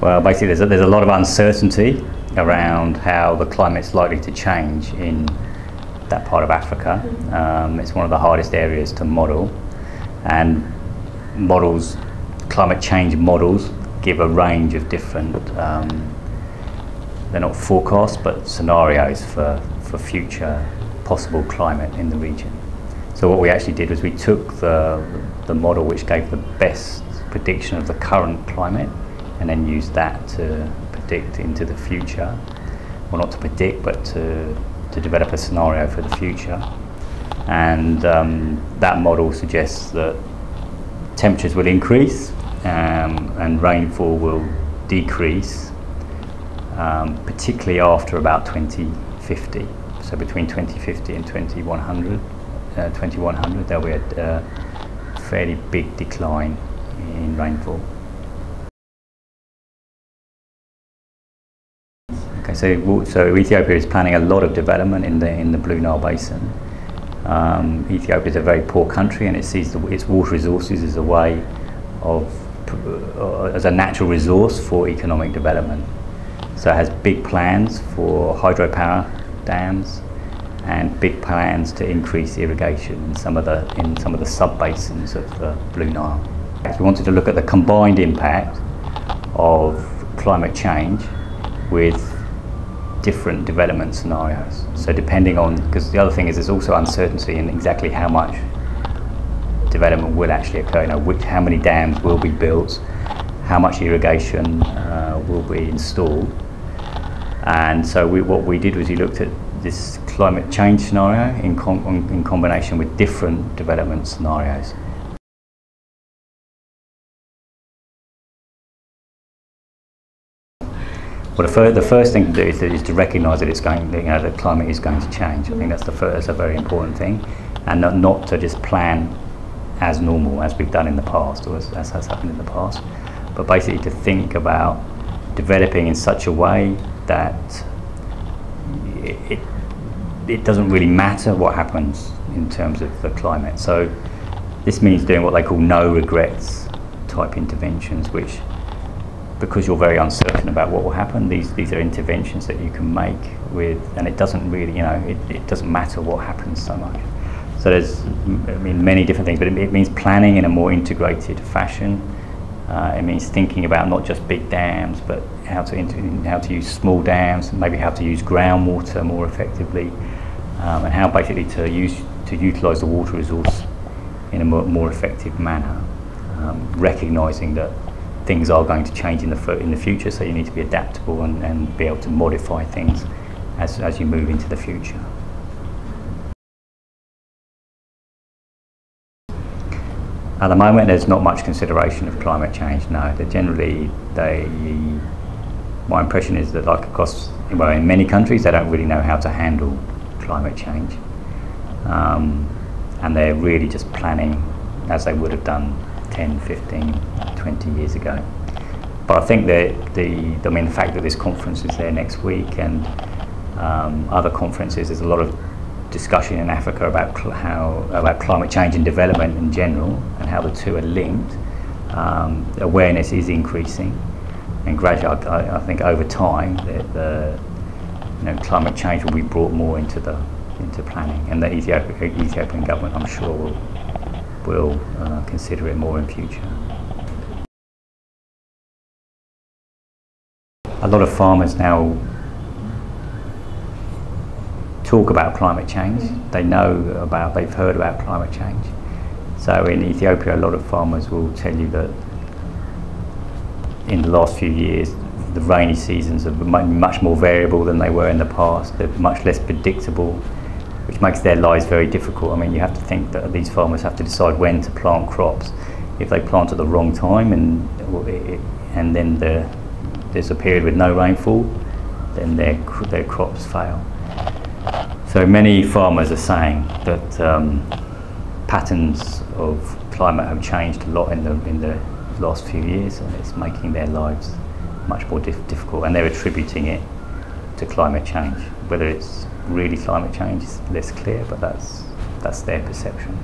Well, basically there's a lot of uncertainty around how the climate's likely to change in that part of Africa. It's one of the hardest areas to model, and models, climate change models, give a range of different, they're not forecasts, but scenarios for future possible climate in the region. So what we actually did was we took the model which gave the best prediction of the current climate and then used that to predict into the future. Well, not to predict, but to develop a scenario for the future. And that model suggests that temperatures will increase and rainfall will decrease, particularly after about 2050. So between 2050 and 2100, there'll be a fairly big decline in rainfall. Okay, so Ethiopia is planning a lot of development in the Blue Nile Basin. Ethiopia is a very poor country, and it sees its water resources as a way of as a natural resource for economic development. So it has big plans for hydropower dams and big plans to increase irrigation in some of the sub-basins of the Blue Nile. We wanted to look at the combined impact of climate change with different development scenarios. So depending on, because the other thing is there's also uncertainty in exactly how much development will actually occur, how many dams will be built, how much irrigation will be installed. And so what we did was we looked at this climate change scenario in combination with different development scenarios. Well, the first thing to do is to recognise that the climate is going to change. I think that's a very important thing, and not to just plan as normal as we've done in the past, or as has happened in the past, but basically to think about developing in such a way that it doesn't really matter what happens in terms of the climate. So this means doing what they call no regrets type interventions, which, because you're very uncertain about what will happen, these are interventions that you can make with, and it doesn't really, it doesn't matter what happens so much. So there's, many different things, but it means planning in a more integrated fashion. It means thinking about not just big dams, but how to use small dams, maybe how to use groundwater more effectively, and how basically to utilise the water resource in a more effective manner, recognising that things are going to change in the future, so you need to be adaptable and be able to modify things as you move into the future. At the moment, there's not much consideration of climate change. No, my impression is that, like in many countries, they don't really know how to handle climate change, and they're really just planning as they would have done 10, 15, 20 years ago. But I think that the fact that this conference is there next week and other conferences, there's a lot of discussion in Africa about climate change and development in general, and how the two are linked. Awareness is increasing, and gradually, I think over time, climate change will be brought more into planning, and the Ethiopian government, I'm sure, will consider it more in future. A lot of farmers now talk about climate change. They've heard about climate change. So in Ethiopia, a lot of farmers will tell you that in the last few years, the rainy seasons are much more variable than they were in the past. They're much less predictable, which makes their lives very difficult. You have to think that these farmers have to decide when to plant crops. If they plant at the wrong time and then there's a period with no rainfall, then their crops fail. So many farmers are saying that patterns of climate have changed a lot in the last few years, and it's making their lives much more difficult, and they're attributing it to climate change. Whether it's really climate change is less clear, but that's their perception.